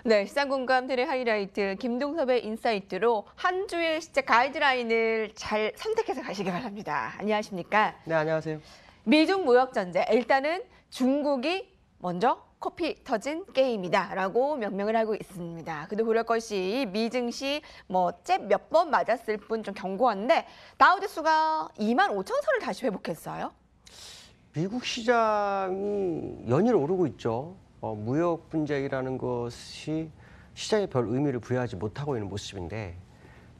네, 시장 공감들의 하이라이트 김동섭의 인사이트로 한 주의 시작 가이드라인을 잘 선택해서 가시기 바랍니다. 안녕하십니까? 네, 안녕하세요. 미중 무역 전쟁. 일단은 중국이 먼저 코피 터진 게임이다라고 명명을 하고 있습니다. 그도 그럴 것이 미증시 잽 몇 번 맞았을 뿐 좀 견고한데 다우지수가 25,000선을 다시 회복했어요. 미국 시장이 연일 오르고 있죠. 무역 분쟁이라는 것이 시장에 별 의미를 부여하지 못하고 있는 모습인데,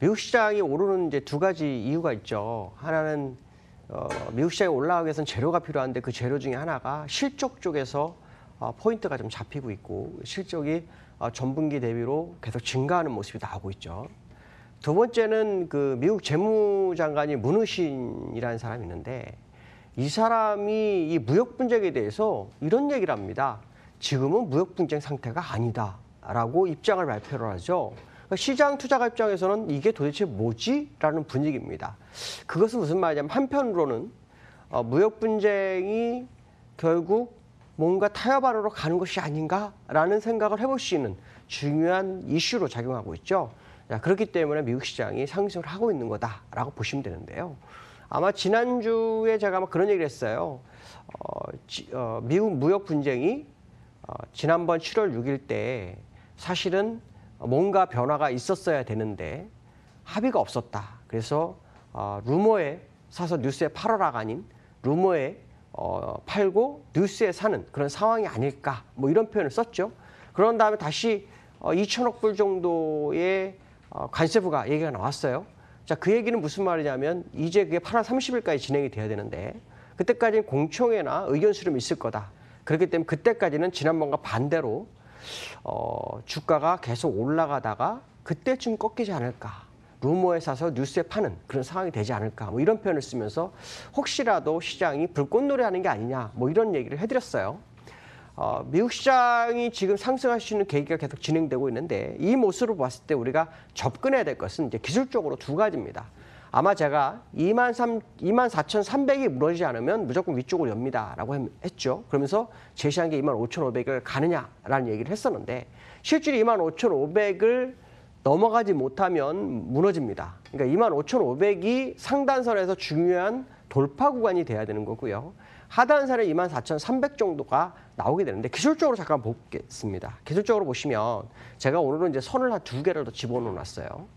미국 시장이 오르는 이제 두 가지 이유가 있죠. 하나는 미국 시장이 올라가기 위해서는 재료가 필요한데 그 재료 중에 하나가 실적 쪽에서 포인트가 좀 잡히고 있고 실적이 전분기 대비로 계속 증가하는 모습이 나오고 있죠. 두 번째는 그 미국 재무장관이 문우신이라는 사람이 있는데, 이 사람이 이 무역 분쟁에 대해서 이런 얘기를 합니다. 지금은 무역 분쟁 상태가 아니다라고 입장을 발표를 하죠. 그러니까 시장 투자가 입장에서는 이게 도대체 뭐지? 라는 분위기입니다. 그것은 무슨 말이냐면 한편으로는 무역 분쟁이 결국 뭔가 타협안으로 가는 것이 아닌가라는 생각을 해볼 수 있는 중요한 이슈로 작용하고 있죠. 그렇기 때문에 미국 시장이 상승을 하고 있는 거다라고 보시면 되는데요. 아마 지난주에 제가 그런 얘기를 했어요. 미국 무역 분쟁이 지난번 7월 6일 때 사실은 뭔가 변화가 있었어야 되는데 합의가 없었다. 그래서 루머에 사서 뉴스에 팔아라가 아닌 루머에 팔고 뉴스에 사는 그런 상황이 아닐까, 이런 표현을 썼죠. 그런 다음에 다시 2천억 불 정도의 관세부가 얘기가 나왔어요. 자, 그 얘기는 무슨 말이냐면 이제 그게 8월 30일까지 진행이 돼야 되는데 그때까지는 공청회나 의견 수렴이 있을 거다. 그렇기 때문에 그때까지는 지난번과 반대로 주가가 계속 올라가다가 그때쯤 꺾이지 않을까. 루머에 사서 뉴스에 파는 그런 상황이 되지 않을까. 이런 표현을 쓰면서 혹시라도 시장이 불꽃놀이하는 게 아니냐. 이런 얘기를 해드렸어요. 미국 시장이 지금 상승할 수 있는 계기가 계속 진행되고 있는데 이 모습으로 봤을 때 우리가 접근해야 될 것은 이제 기술적으로 두 가지입니다. 아마 제가 24,300이 무너지지 않으면 무조건 위쪽으로 엽니다라고 했죠. 그러면서 제시한 게 25,500을 가느냐라는 얘기를 했었는데 실제로 25,500을 넘어가지 못하면 무너집니다. 그러니까 25,500이 상단선에서 중요한 돌파 구간이 돼야 되는 거고요. 하단선에 24,300 정도가 나오게 되는데 기술적으로 잠깐 보겠습니다. 기술적으로 보시면 제가 오늘은 이제 선을 한 두 개를 더 집어넣어 놨어요.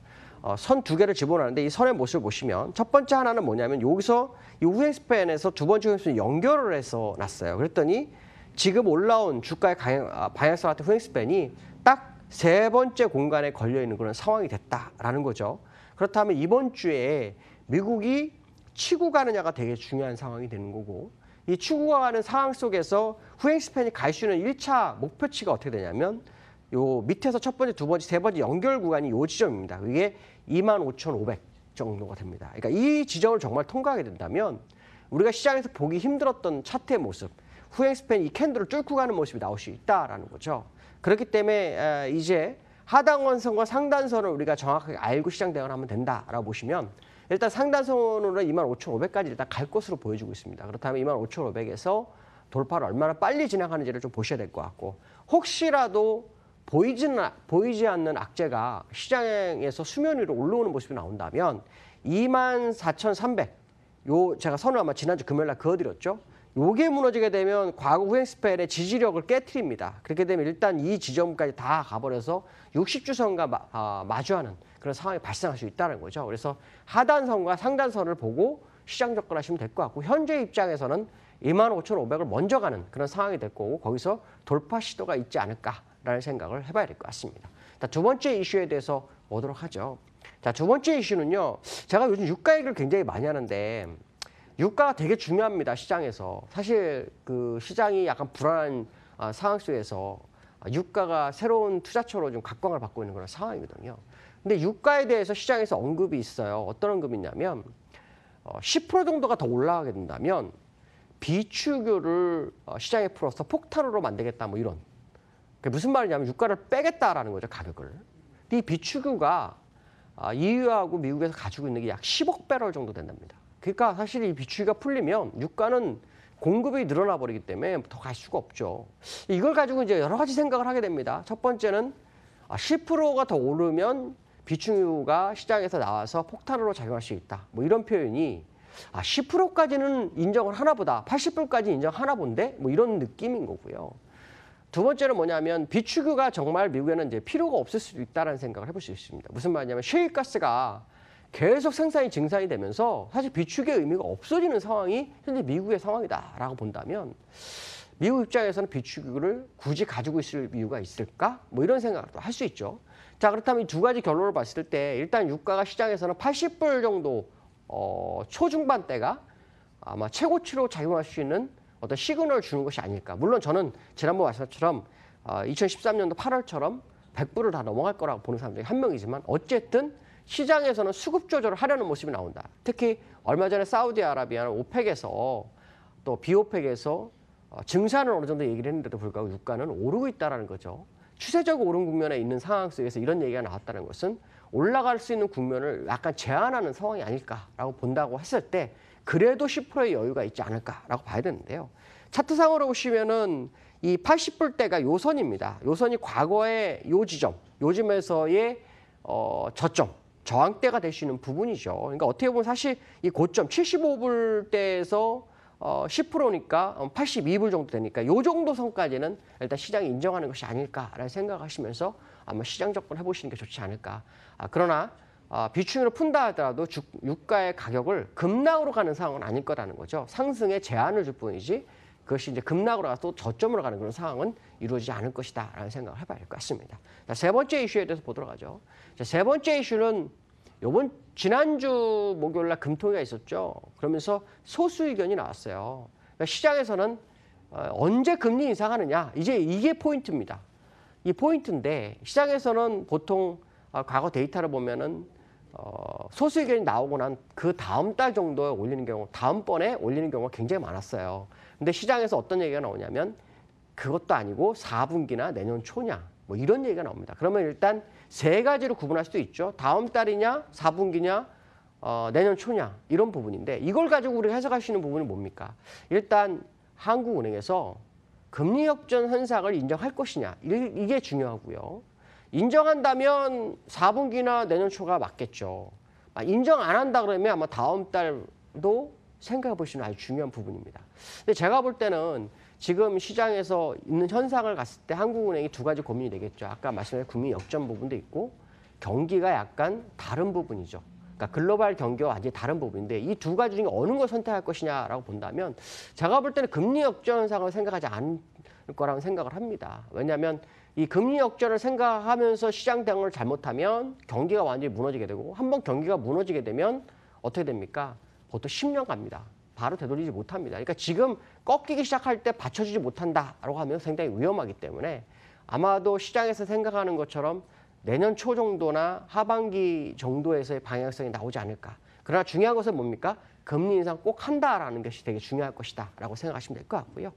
선 두 개를 집어넣었는데 이 선의 모습을 보시면 첫 번째 하나는 뭐냐면 여기서 이 우행스팬에서 두 번째 우행스팬 연결을 해서 놨어요. 그랬더니 지금 올라온 주가의 방향성 같은 우행스팬이 딱 세 번째 공간에 걸려있는 그런 상황이 됐다라는 거죠. 그렇다면 이번 주에 미국이 치고 가느냐가 되게 중요한 상황이 되는 거고 이 치고 가는 상황 속에서 후행스팬이 갈 수 있는 1차 목표치가 어떻게 되냐면 요 밑에서 첫 번째, 두 번째, 세 번째 연결 구간이 요 지점입니다. 이게 25,500 정도가 됩니다. 그러니까 이 지점을 정말 통과하게 된다면 우리가 시장에서 보기 힘들었던 차트의 모습, 후행스팬이 이 캔들을 뚫고 가는 모습이 나올 수 있다라는 거죠. 그렇기 때문에 이제 하단원선과 상단선을 우리가 정확하게 알고 시장 대응을 하면 된다라고 보시면 일단 상단선으로 25,500까지 일단 갈 것으로 보여지고 있습니다. 그렇다면 25,500에서 돌파를 얼마나 빨리 진행하는지를 좀 보셔야 될 것 같고 혹시라도 보이지 않는 악재가 시장에서 수면 위로 올라오는 모습이 나온다면 24,300 요 제가 선을 아마 지난주 금요일 날 그어드렸죠. 요게 무너지게 되면 과거 후행스팬의 지지력을 깨트립니다. 그렇게 되면 일단 이 지점까지 다 가버려서 60주선과 마주하는 그런 상황이 발생할 수 있다는 거죠. 그래서 하단선과 상단선을 보고 시장 접근하시면 될 것 같고 현재 입장에서는 25,500을 먼저 가는 그런 상황이 될 거고 거기서 돌파 시도가 있지 않을까라는 생각을 해봐야 될 것 같습니다. 두 번째 이슈에 대해서 보도록 하죠. 자, 두 번째 이슈는요. 제가 요즘 유가 얘기를 굉장히 많이 하는데 유가가 되게 중요합니다. 시장에서. 사실 그 시장이 약간 불안한 상황 속에서 유가가 새로운 투자처로 좀 각광을 받고 있는 그런 상황이거든요. 근데 유가에 대해서 시장에서 언급이 있어요. 어떤 언급이 있냐면 10% 정도가 더 올라가게 된다면 비축유를 시장에 풀어서 폭탄으로 만들겠다 이런. 그게 무슨 말이냐면 유가를 빼겠다라는 거죠. 가격을. 근데 이 비축유가 EU하고 미국에서 가지고 있는 게 약 10억 배럴 정도 된답니다. 그러니까 사실 이 비축유가 풀리면 유가는 공급이 늘어나 버리기 때문에 더 갈 수가 없죠. 이걸 가지고 이제 여러 가지 생각을 하게 됩니다. 첫 번째는 10%가 더 오르면 비축유가 시장에서 나와서 폭탄으로 작용할 수 있다. 뭐 이런 표현이 10%까지는 인정을 하나 보다. 80%까지 인정하나 본데? 뭐 이런 느낌인 거고요. 두 번째는 뭐냐면 비축유가 정말 미국에는 이제 필요가 없을 수도 있다는 생각을 해볼 수 있습니다. 무슨 말이냐면 셰일가스가 계속 생산이 증산이 되면서 사실 비축유의 의미가 없어지는 상황이 현재 미국의 상황이다라고 본다면 미국 입장에서는 비축유를 굳이 가지고 있을 이유가 있을까? 뭐 이런 생각도 할 수 있죠. 자, 그렇다면 이 두 가지 결론을 봤을 때 일단 유가가 시장에서는 80불 정도 초중반대가 아마 최고치로 작용할 수 있는 어떤 시그널을 주는 것이 아닐까. 물론 저는 지난번 말씀처럼 2013년도 8월처럼 100불을 다 넘어갈 거라고 보는 사람 중에 한 명이지만 어쨌든 시장에서는 수급 조절을 하려는 모습이 나온다. 특히 얼마 전에 사우디아라비아는 오펙에서 또 비오펙에서 증산을 어느 정도 얘기를 했는데도 불구하고 유가는 오르고 있다는 거죠. 추세적으로 오른 국면에 있는 상황 속에서 이런 얘기가 나왔다는 것은 올라갈 수 있는 국면을 약간 제한하는 상황이 아닐까라고 본다고 했을 때 그래도 10%의 여유가 있지 않을까라고 봐야 되는데요. 차트상으로 보시면은 이 80불대가 요선입니다. 요선이 과거의 요 지점, 요즘에서의 저점, 저항대가 될 수 있는 부분이죠. 그러니까 어떻게 보면 사실 이 고점 75불대에서 10%니까 82불 정도 되니까 요 정도 선까지는 일단 시장이 인정하는 것이 아닐까라는 생각하시면서 아마 시장 접근해 보시는 게 좋지 않을까. 그러나 비축유를 푼다 하더라도 유가의 가격을 급락으로 가는 상황은 아닐 거라는 거죠. 상승에 제한을 줄 뿐이지 그것이 이제 급락으로 가서 또 저점으로 가는 그런 상황은 이루어지지 않을 것이다라는 생각을 해봐야 할 것 같습니다. 자, 세 번째 이슈에 대해서 보도록 하죠. 자, 세 번째 이슈는 지난주 목요일날 금통위가 있었죠. 그러면서 소수 의견이 나왔어요. 그러니까 시장에서는 언제 금리 인상하느냐 이게 포인트입니다. 이 포인트인데 시장에서는 보통 과거 데이터를 보면은 소수 의견이 나오고 난 그 다음 달 정도에 올리는 경우, 다음번에 올리는 경우가 굉장히 많았어요. 근데 시장에서 어떤 얘기가 나오냐면 그것도 아니고 4분기나 내년 초냐 뭐 이런 얘기가 나옵니다. 그러면 일단 세 가지로 구분할 수도 있죠. 다음 달이냐, 4분기냐, 내년 초냐 이런 부분인데 이걸 가지고 우리가 해석할 수 있는 부분이 뭡니까? 일단 한국은행에서 금리 역전 현상을 인정할 것이냐 이게 중요하고요. 인정한다면 4분기나 내년 초가 맞겠죠. 인정 안 한다 그러면 아마 다음 달도 생각해 보시는 아주 중요한 부분입니다. 근데 제가 볼 때는 지금 시장에서 있는 현상을 봤을 때 한국은행이 두 가지 고민이 되겠죠. 아까 말씀드린 금리 역전 부분도 있고 경기가 약간 다른 부분이죠. 그러니까 글로벌 경기와 완전히 다른 부분인데 이 두 가지 중에 어느 걸 선택할 것이냐라고 본다면 제가 볼 때는 금리 역전 현상을 생각하지 않을 거라고 생각을 합니다. 왜냐하면 이 금리 역전을 생각하면서 시장 대응을 잘못하면 경기가 완전히 무너지게 되고 한번 경기가 무너지게 되면 어떻게 됩니까? 보통 10년 갑니다. 바로 되돌리지 못합니다. 그러니까 지금 꺾이기 시작할 때 받쳐주지 못한다라고 하면 굉장히 위험하기 때문에 아마도 시장에서 생각하는 것처럼 내년 초 정도나 하반기 정도에서의 방향성이 나오지 않을까. 그러나 중요한 것은 뭡니까? 금리 인상 꼭 한다라는 것이 되게 중요할 것이다라고 생각하시면 될 것 같고요.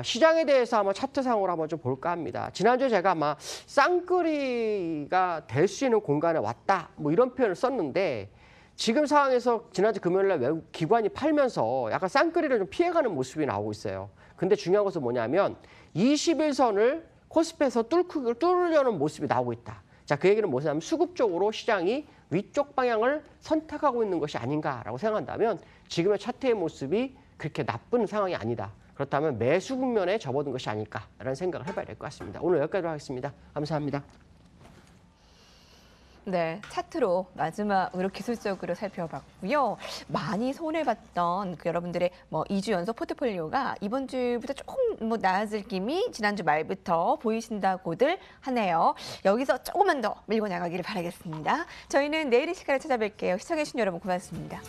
시장에 대해서 아마 차트상으로 한번 좀 볼까 합니다. 지난주에 제가 아마 쌍끌이가 될 수 있는 공간에 왔다 뭐 이런 표현을 썼는데 지금 상황에서 지난주 금요일날 외국 기관이 팔면서 약간 쌍끌이를 좀 피해가는 모습이 나오고 있어요. 근데 중요한 것은 뭐냐면 21선을 코스피에서 뚫으려는 모습이 나오고 있다. 자, 그 얘기는 뭐냐면 수급적으로 시장이 위쪽 방향을 선택하고 있는 것이 아닌가라고 생각한다면 지금의 차트의 모습이 그렇게 나쁜 상황이 아니다. 그렇다면 매수 국면에 접어든 것이 아닐까라는 생각을 해봐야 될 것 같습니다. 오늘 여기까지로 하겠습니다. 감사합니다. 네, 차트로 마지막으로 기술적으로 살펴봤고요. 많이 손해봤던 여러분들의 2주 연속 포트폴리오가 이번 주부터 조금 나아질 김이 지난주 말부터 보이신다고들 하네요. 여기서 조금만 더 밀고 나가기를 바라겠습니다. 저희는 내일 이 시간에 찾아뵐게요. 시청해주신 여러분 고맙습니다.